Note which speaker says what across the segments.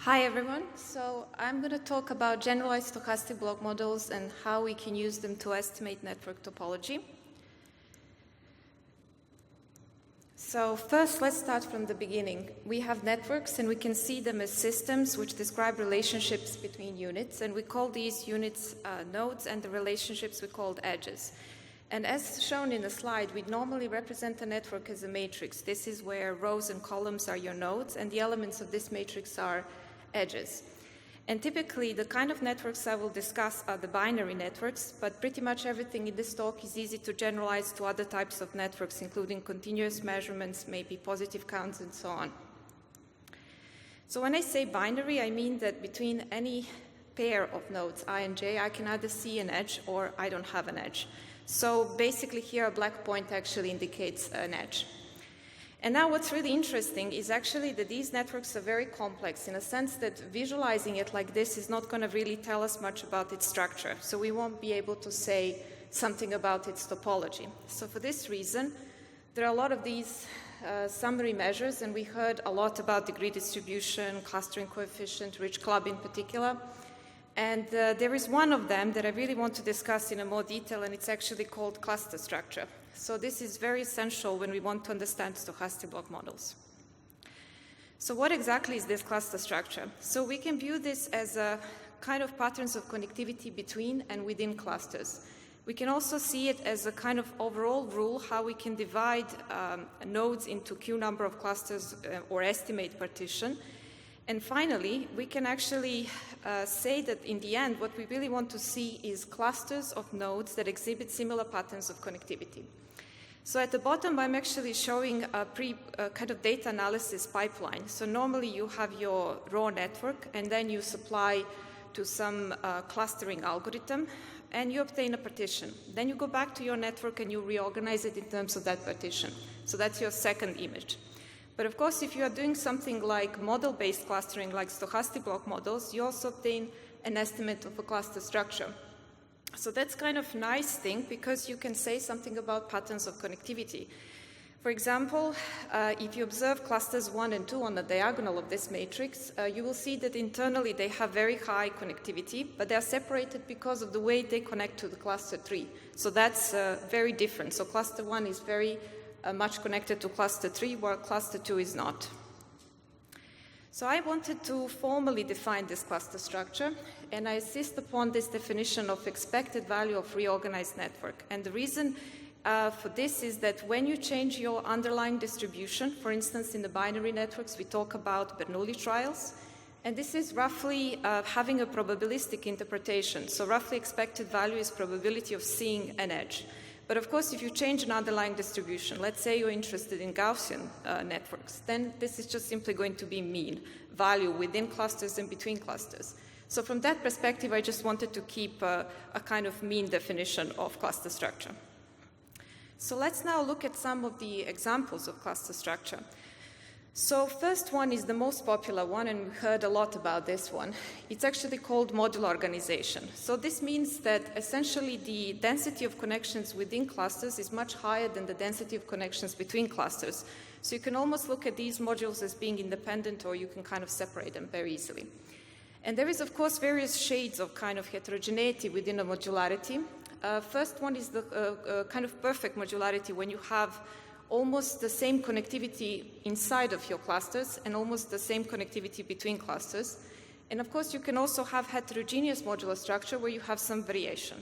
Speaker 1: Hi everyone. So I'm going to talk about generalized stochastic block models and how we can use them to estimate network topology. So first, let's start from the beginning. We have networks and we can see them as systems which describe relationships between units, and we call these units nodes, and the relationships we called edges. And as shown in the slide, we normally represent a network as a matrix. This is where rows and columns are your nodes, and the elements of this matrix are edges. And typically, the kind of networks I will discuss are the binary networks, but pretty much everything in this talk is easy to generalize to other types of networks, including continuous measurements, maybe positive counts, and so on. So when I say binary, I mean that between any pair of nodes, I and j, I can either see an edge or I don't have an edge. So basically here, a black point actually indicates an edge. And now what's really interesting is actually that these networks are very complex in a sense that visualizing it like this is not going to really tell us much about its structure. So we won't be able to say something about its topology. So for this reason, there are a lot of these summary measures, and we heard a lot about degree distribution, clustering coefficient, rich club in particular. And there is one of them that I really want to discuss in a more detail, and it's actually called cluster structure. So this is very essential when we want to understand stochastic block models. So what exactly is this cluster structure? So we can view this as a kind of patterns of connectivity between and within clusters. We can also see it as a kind of overall rule how we can divide nodes into Q number of clusters or estimate partition. And finally, we can actually say that in the end, what we really want to see is clusters of nodes that exhibit similar patterns of connectivity. So at the bottom, I'm actually showing a kind of data analysis pipeline. So normally you have your raw network, and then you supply to some clustering algorithm, and you obtain a partition. Then you go back to your network and you reorganize it in terms of that partition. So that's your second image. But of course, if you are doing something like model-based clustering, like stochastic block models, you also obtain an estimate of a cluster structure. So that's kind of nice thing because you can say something about patterns of connectivity. For example, if you observe clusters 1 and 2 on the diagonal of this matrix, you will see that internally they have very high connectivity, but they are separated because of the way they connect to the cluster 3. So that's very different. So cluster 1 is very much connected to cluster 3, while cluster 2 is not. So I wanted to formally define this cluster structure, and I insist upon this definition of expected value of reorganized network. And the reason for this is that when you change your underlying distribution, for instance, in the binary networks, we talk about Bernoulli trials, and this is roughly having a probabilistic interpretation. So roughly expected value is probability of seeing an edge. But of course, if you change an underlying distribution, let's say you're interested in Gaussian networks, then this is just simply going to be mean value within clusters and between clusters. So from that perspective, I just wanted to keep a kind of mean definition of cluster structure. So let's now look at some of the examples of cluster structure. So first one is the most popular one, and we heard a lot about this one. It's actually called modular organization. So this means that essentially the density of connections within clusters is much higher than the density of connections between clusters. So you can almost look at these modules as being independent, or you can kind of separate them very easily. And there is, of course, various shades of kind of heterogeneity within a modularity. First one is the kind of perfect modularity, when you have almost the same connectivity inside of your clusters and almost the same connectivity between clusters. And of course, you can also have heterogeneous modular structure where you have some variation.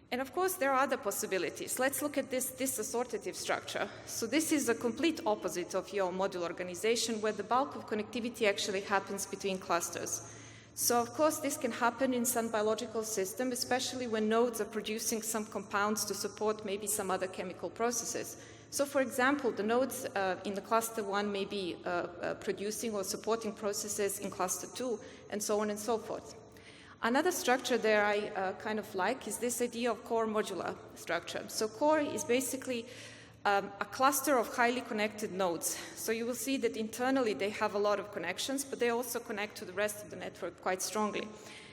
Speaker 1: And of course, there are other possibilities. Let's look at this disassociative structure. So this is a complete opposite of your modular organization, where the bulk of connectivity actually happens between clusters. So of course, this can happen in some biological system, especially when nodes are producing some compounds to support maybe some other chemical processes. So for example, the nodes in the cluster 1 may be producing or supporting processes in cluster 2, and so on and so forth. Another structure there I kind of like is this idea of core modular structure. So core is basically a cluster of highly connected nodes. So you will see that internally they have a lot of connections, but they also connect to the rest of the network quite strongly.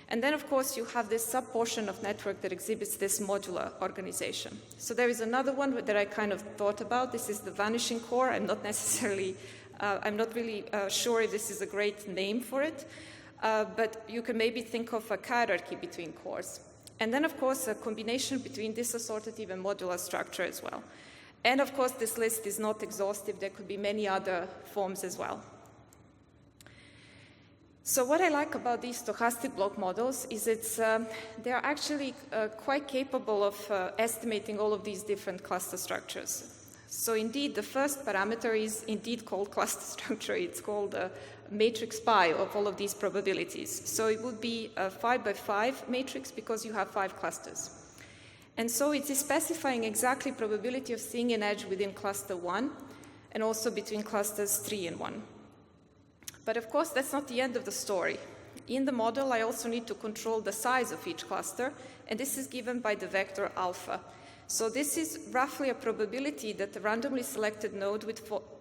Speaker 1: And then, of course, you have this sub-portion of network that exhibits this modular organization. So there is another one that I kind of thought about. This is the vanishing core. I'm not necessarily I'm not really sure if this is a great name for it, but you can maybe think of a hierarchy between cores. And then, of course, a combination between disassociative and modular structure as well. And, of course, this list is not exhaustive. There could be many other forms as well. So what I like about these stochastic block models is they're actually quite capable of estimating all of these different cluster structures. So indeed, the first parameter is indeed called cluster structure. It's called a matrix pi of all of these probabilities. So it would be a 5 by 5 matrix because you have 5 clusters. And so it is specifying exactly probability of seeing an edge within cluster 1 and also between clusters 3 and 1. But of course, that's not the end of the story. In the model, I also need to control the size of each cluster, and this is given by the vector alpha. So this is roughly a probability that a randomly selected node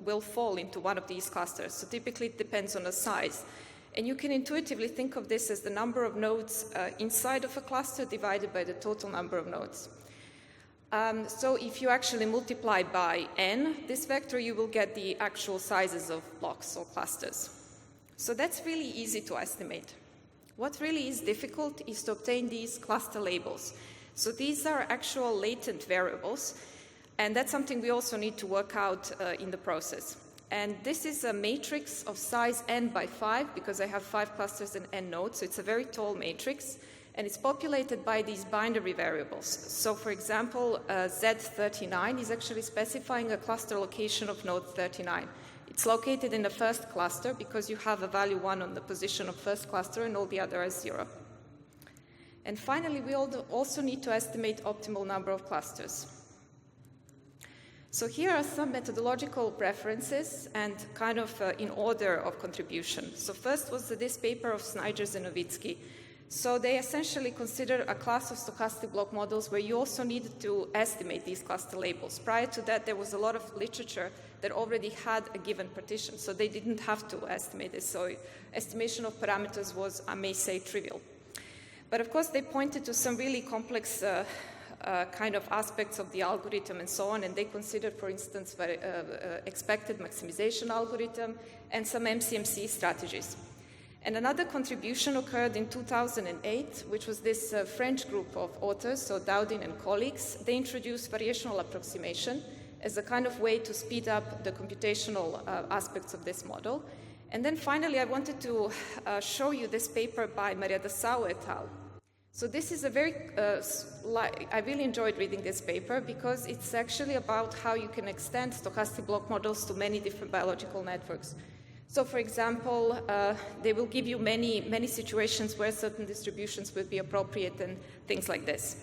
Speaker 1: will fall into one of these clusters. So typically, it depends on the size. And you can intuitively think of this as the number of nodes inside of a cluster divided by the total number of nodes. So if you actually multiply by n, this vector, you will get the actual sizes of blocks or clusters. So that's really easy to estimate. What really is difficult is to obtain these cluster labels. So these are actual latent variables, and that's something we also need to work out in the process. And this is a matrix of size n by 5, because I have 5 clusters and n nodes, so it's a very tall matrix, and it's populated by these binary variables. So for example, Z39 is actually specifying a cluster location of node 39. It's located in the first cluster because you have a value 1 on the position of first cluster and all the other is 0. And finally, we also need to estimate optimal number of clusters. So here are some methodological preferences and kind of in order of contribution. So first was this paper of Snijers and Novitsky. So they essentially consider a class of stochastic block models where you also needed to estimate these cluster labels. Prior to that, there was a lot of literature that already had a given partition, so they didn't have to estimate this. So estimation of parameters was, I may say, trivial. But of course, they pointed to some really complex kind of aspects of the algorithm and so on, and they considered, for instance, expected maximization algorithm and some MCMC strategies. And another contribution occurred in 2008, which was this French group of authors, so Daudin and colleagues. They introduced variational approximation as a kind of way to speed up the computational aspects of this model. And then finally, I wanted to show you this paper by Maria Dassau et al. So this is a very, I really enjoyed reading this paper because it's actually about how you can extend stochastic block models to many different biological networks. So for example, they will give you many situations where certain distributions will be appropriate and things like this.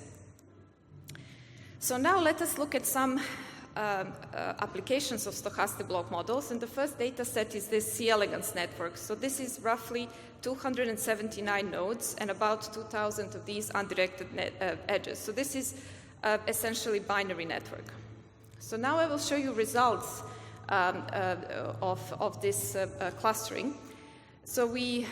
Speaker 1: So now let us look at some applications of stochastic block models, and the first data set is this C. elegans network. So this is roughly 279 nodes and about 2,000 of these undirected edges. So this is essentially binary network. So now I will show you results of this clustering. So we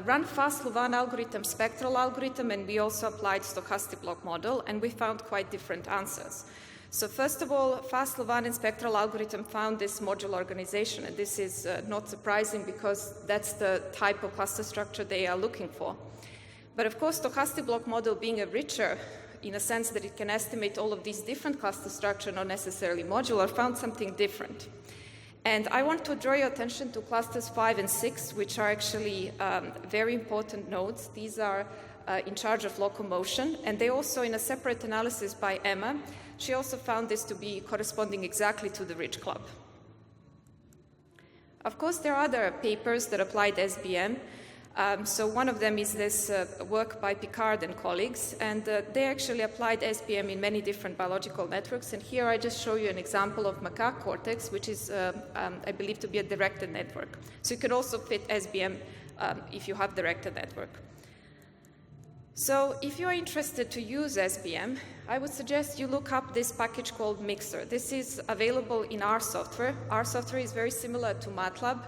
Speaker 1: run fast-Louvain algorithm, spectral algorithm, and we also applied stochastic block model, and we found quite different answers. So first of all, fast-Louvain and spectral algorithm found this modular organization, and this is not surprising because that's the type of cluster structure they are looking for. But of course, stochastic block model being a richer, in a sense that it can estimate all of these different cluster structure, not necessarily modular, found something different. And I want to draw your attention to clusters 5 and 6, which are actually very important nodes. These are in charge of locomotion, and they also, in a separate analysis by Emma, she also found this to be corresponding exactly to the Ridge Club. Of course, there are other papers that applied SBM. So one of them is this work by Picard and colleagues, and they actually applied SBM in many different biological networks. And here I just show you an example of macaque cortex, which is, I believe, to be a directed network. So you could also fit SBM if you have directed network. So if you're interested to use SBM, I would suggest you look up this package called Mixer. This is available in R software. R software is very similar to MATLAB.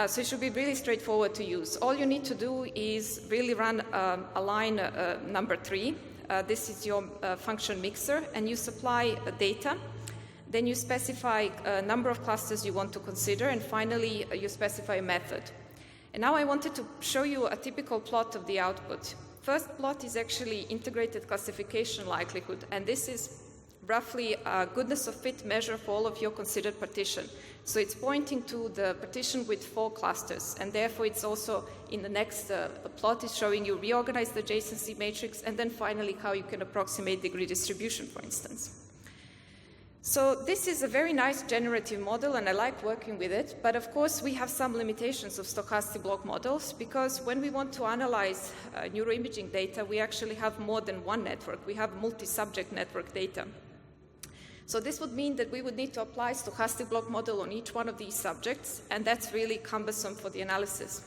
Speaker 1: So it should be really straightforward to use. All you need to do is really run a line number 3. This is your function mixer, and you supply data. Then you specify a number of clusters you want to consider, and finally you specify a method. And now I wanted to show you a typical plot of the output. First plot is actually integrated classification likelihood, and this is roughly a goodness of fit measure for all of your considered partition. So it's pointing to the partition with 4 clusters, and therefore it's also in the next plot is showing you reorganized adjacency matrix, and then finally how you can approximate degree distribution, for instance. So this is a very nice generative model, and I like working with it, but of course we have some limitations of stochastic block models, because when we want to analyze neuroimaging data, we actually have more than one network. We have multi-subject network data. So this would mean that we would need to apply stochastic block model on each one of these subjects, and that's really cumbersome for the analysis.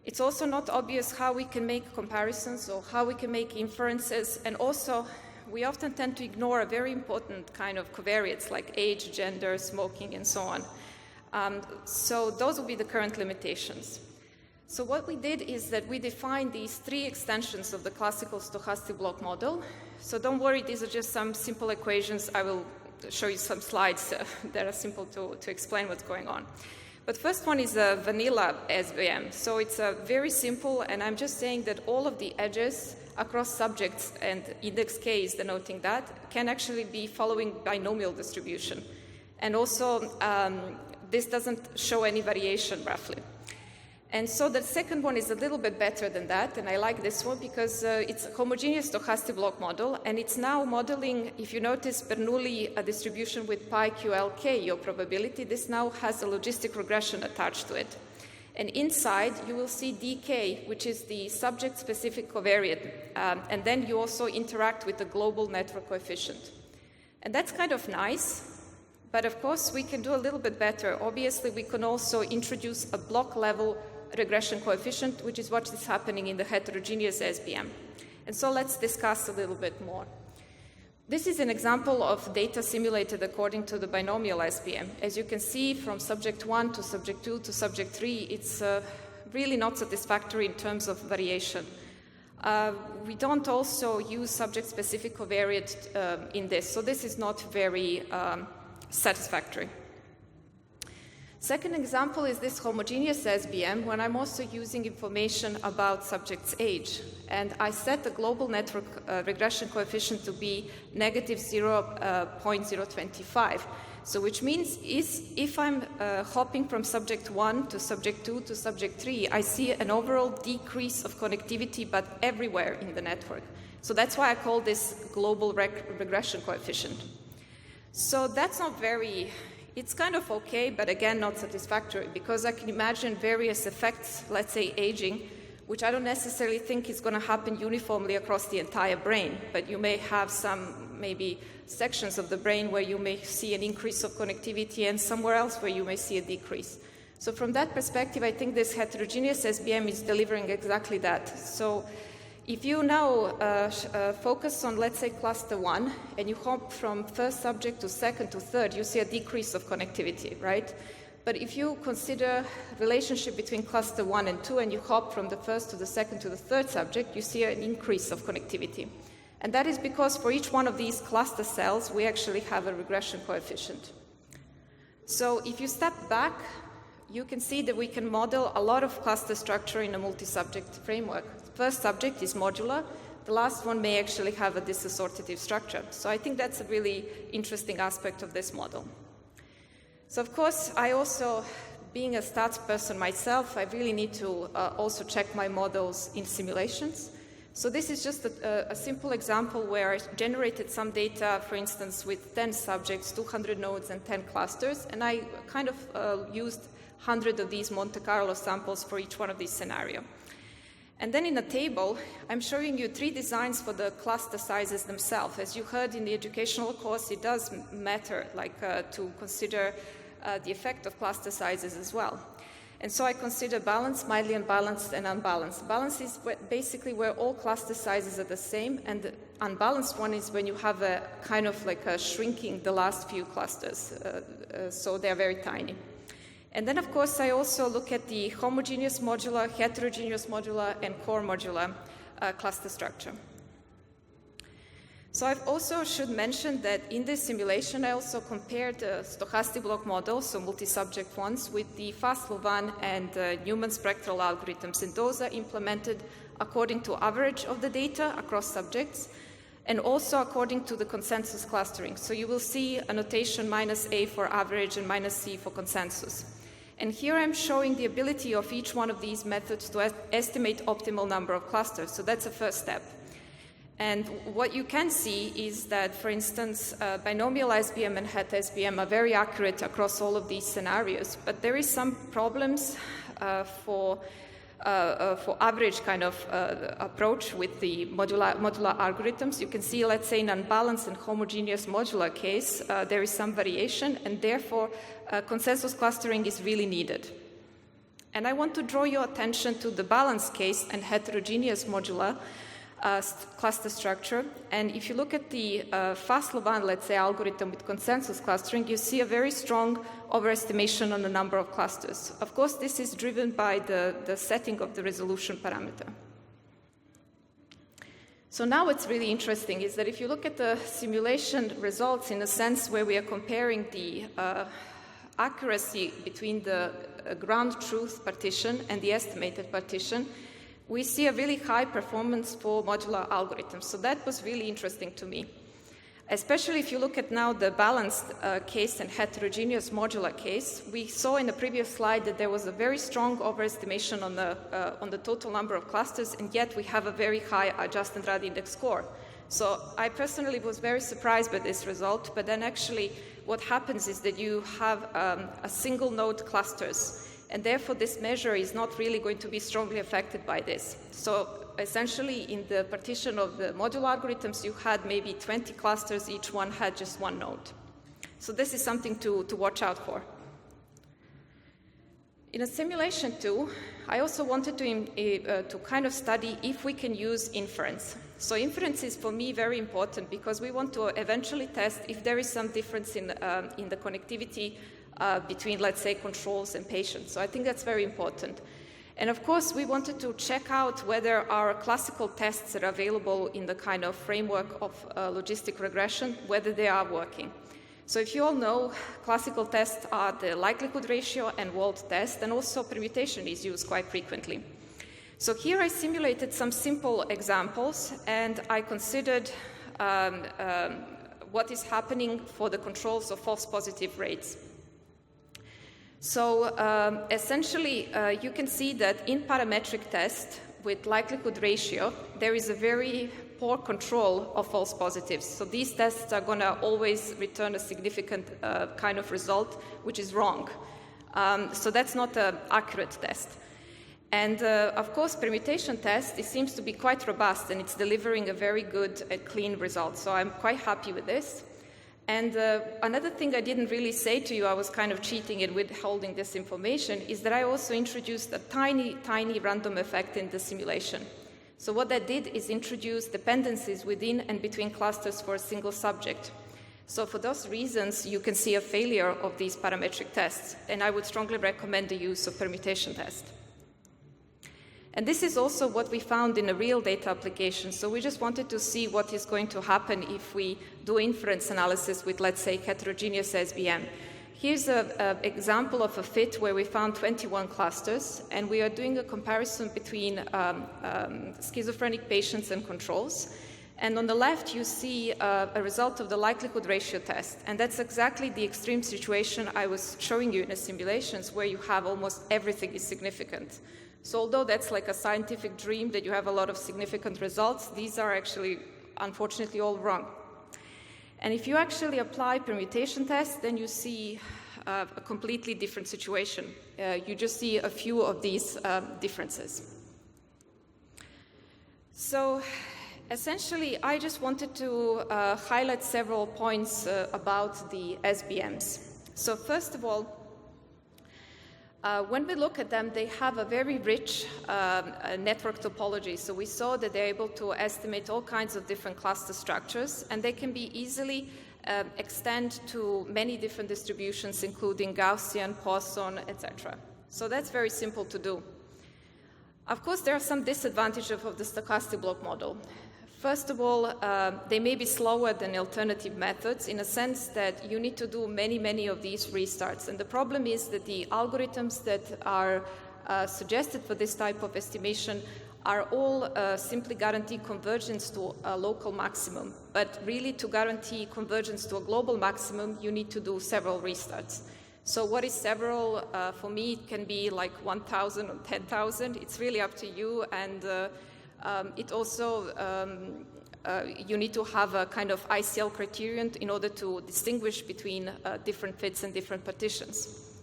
Speaker 1: It's also not obvious how we can make comparisons or how we can make inferences, and also we often tend to ignore a very important kind of covariates like age, gender, smoking, and so on. So those will be the current limitations. So what we did is that we defined these 3 extensions of the classical stochastic block model. So don't worry, these are just some simple equations. I will show you some slides that are simple to explain what's going on. But first one is a vanilla SBM. So it's very simple, and I'm just saying that all of the edges across subjects, and index k is denoting that, can actually be following binomial distribution. And also, this doesn't show any variation roughly. And so the second one is a little bit better than that, and I like this one because it's a homogeneous stochastic block model, and it's now modeling, if you notice, Bernoulli a distribution with pi QLK, your probability. This now has a logistic regression attached to it. And inside, you will see dk, which is the subject-specific covariate, and then you also interact with the global network coefficient. And that's kind of nice, but of course, we can do a little bit better. Obviously, we can also introduce a block-level regression coefficient, which is what is happening in the heterogeneous SBM. And so let's discuss a little bit more. This is an example of data simulated according to the binomial SBM. As you can see, from subject 1 to subject 2 to subject 3, it's really not satisfactory in terms of variation. We don't also use subject-specific covariate in this, so this is not very satisfactory. Second example is this homogeneous SBM, when I'm also using information about subject's age. And I set the global network regression coefficient to be negative 0.025. So which means if I'm hopping from subject 1 to subject 2 to subject 3, I see an overall decrease of connectivity, but everywhere in the network. So that's why I call this global regression coefficient. So that's not very... It's kind of okay, but again, not satisfactory, because I can imagine various effects, let's say aging, which I don't necessarily think is going to happen uniformly across the entire brain, but you may have some maybe sections of the brain where you may see an increase of connectivity and somewhere else where you may see a decrease. So from that perspective, I think this heterogeneous SBM is delivering exactly that. So if you now focus on, let's say, cluster 1, and you hop from first subject to second to third, you see a decrease of connectivity, right? But if you consider relationship between cluster 1 and 2, and you hop from the first to the second to the third subject, you see an increase of connectivity. And that is because for each one of these cluster cells, we actually have a regression coefficient. So if you step back, you can see that we can model a lot of cluster structure in a multi-subject framework. First subject is modular. The last one may actually have a disassociative structure. So I think that's a really interesting aspect of this model. So of course, I also, being a stats person myself, I really need to also check my models in simulations. So this is just a simple example where I generated some data, for instance, with 10 subjects, 200 nodes, and 10 clusters, and I kind of used 100 of these Monte Carlo samples for each one of these scenarios. And then in a table, I'm showing you 3 designs for the cluster sizes themselves. As you heard in the educational course, it does matter, like to consider the effect of cluster sizes as well. And so I consider balanced, mildly unbalanced, and unbalanced. Balanced is basically where all cluster sizes are the same, and the unbalanced one is when you have a kind of like a shrinking the last few clusters, so they're very tiny. And then, of course, I also look at the homogeneous modular, heterogeneous modular, and core modular cluster structure. So I also should mention that in this simulation, I also compared stochastic block models, so multi-subject ones, with the Pavlovic and Newman spectral algorithms. And those are implemented according to average of the data across subjects, and also according to the consensus clustering. So you will see a notation -A for average and -C for consensus. And here I'm showing the ability of each one of these methods to estimate optimal number of clusters. So that's a first step. And what you can see is that, for instance, binomial SBM and het SBM are very accurate across all of these scenarios, but there is some problems for average kind of approach with the modular algorithms. You can see, let's say, in unbalanced and homogeneous modular case, there is some variation, and therefore consensus clustering is really needed. And I want to draw your attention to the balanced case and heterogeneous modular cluster structure. And if you look at the Pavlovic, let's say, algorithm with consensus clustering, you see a very strong overestimation on the number of clusters. Of course, this is driven by the setting of the resolution parameter. So now what's really interesting is that if you look at the simulation results in a sense where we are comparing the accuracy between the ground truth partition and the estimated partition, we see a really high performance for modular algorithms. So that was really interesting to me, especially if you look at now the balanced case and heterogeneous modular case. We saw in the previous slide that there was a very strong overestimation on the total number of clusters, and yet we have a very high adjusted rad index score. So I personally was very surprised by this result, but then actually what happens is that you have a single node clusters, and therefore this measure is not really going to be strongly affected by this. So essentially in the partition of the modular algorithms, you had maybe 20 clusters, each one had just one node. So this is something to watch out for. In a simulation too, I also wanted to kind of study if we can use inference. So inference is for me very important because we want to eventually test if there is some difference in the connectivity between, let's say, controls and patients. So I think that's very important. And of course, we wanted to check out whether our classical tests that are available in the kind of framework of logistic regression, whether they are working. So if you all know, classical tests are the likelihood ratio and Wald test, and also permutation is used quite frequently. So here I simulated some simple examples, and I considered what is happening for the controls of false positive rates. So essentially, you can see that in parametric test with likelihood ratio, there is a very poor control of false positives. So these tests are going to always return a significant kind of result, which is wrong. So that's not an accurate test. And of course, permutation test, it seems to be quite robust, and it's delivering a very good and clean result. So I'm quite happy with this. And another thing I didn't really say to you, I was kind of cheating and withholding this information, is that I also introduced a tiny, tiny random effect in the simulation. So what that did is introduce dependencies within and between clusters for a single subject. So for those reasons, you can see a failure of these parametric tests, and I would strongly recommend the use of permutation test. And this is also what we found in a real data application. So we just wanted to see what is going to happen if we do inference analysis with, let's say, heterogeneous SBM. Here's an example of a fit where we found 21 clusters, and we are doing a comparison between schizophrenic patients and controls. And on the left, you see a result of the likelihood ratio test. And that's exactly the extreme situation I was showing you in the simulations, where you have almost everything is significant. So although that's like a scientific dream that you have a lot of significant results, these are actually, unfortunately, all wrong. And if you actually apply permutation tests, then you see a completely different situation. You just see a few of these differences. So essentially, I just wanted to highlight several points about the SBMs. So first of all, when we look at them, they have a very rich network topology. So we saw that they're able to estimate all kinds of different cluster structures, and they can be easily extend to many different distributions, including Gaussian, Poisson, etc. So that's very simple to do. Of course, there are some disadvantages of the stochastic block model. First of all, they may be slower than alternative methods in a sense that you need to do many of these restarts. And the problem is that the algorithms that are suggested for this type of estimation are all simply guarantee convergence to a local maximum. But really, to guarantee convergence to a global maximum, you need to do several restarts. So what is several? For me, it can be like 1,000 or 10,000. It's really up to you. And it also, you need to have a kind of ICL criterion in order to distinguish between different fits and different partitions.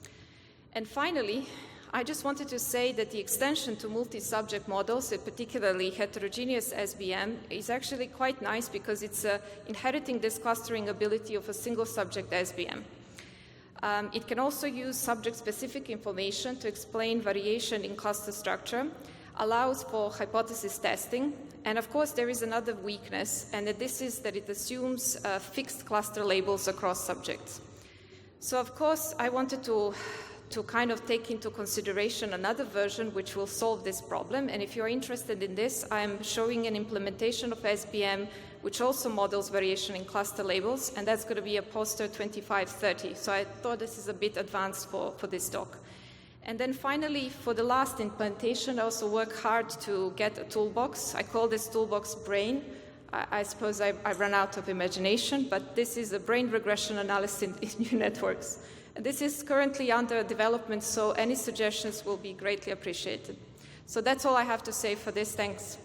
Speaker 1: And finally, I just wanted to say that the extension to multi-subject models, particularly heterogeneous SBM, is actually quite nice because it's inheriting this clustering ability of a single subject SBM. It can also use subject-specific information to explain variation in cluster structure, allows for hypothesis testing, and of course there is another weakness, and this is that it assumes fixed cluster labels across subjects. So of course I wanted to kind of take into consideration another version which will solve this problem. And if you're interested in this, I'm showing an implementation of SBM which also models variation in cluster labels, and that's going to be a poster 2530. So I thought this is a bit advanced for this talk. And then finally, for the last implementation, I also work hard to get a toolbox. I call this toolbox Brain. I suppose I ran out of imagination, but this is a brain regression analysis in new networks. This is currently under development, so any suggestions will be greatly appreciated. So that's all I have to say for this. Thanks.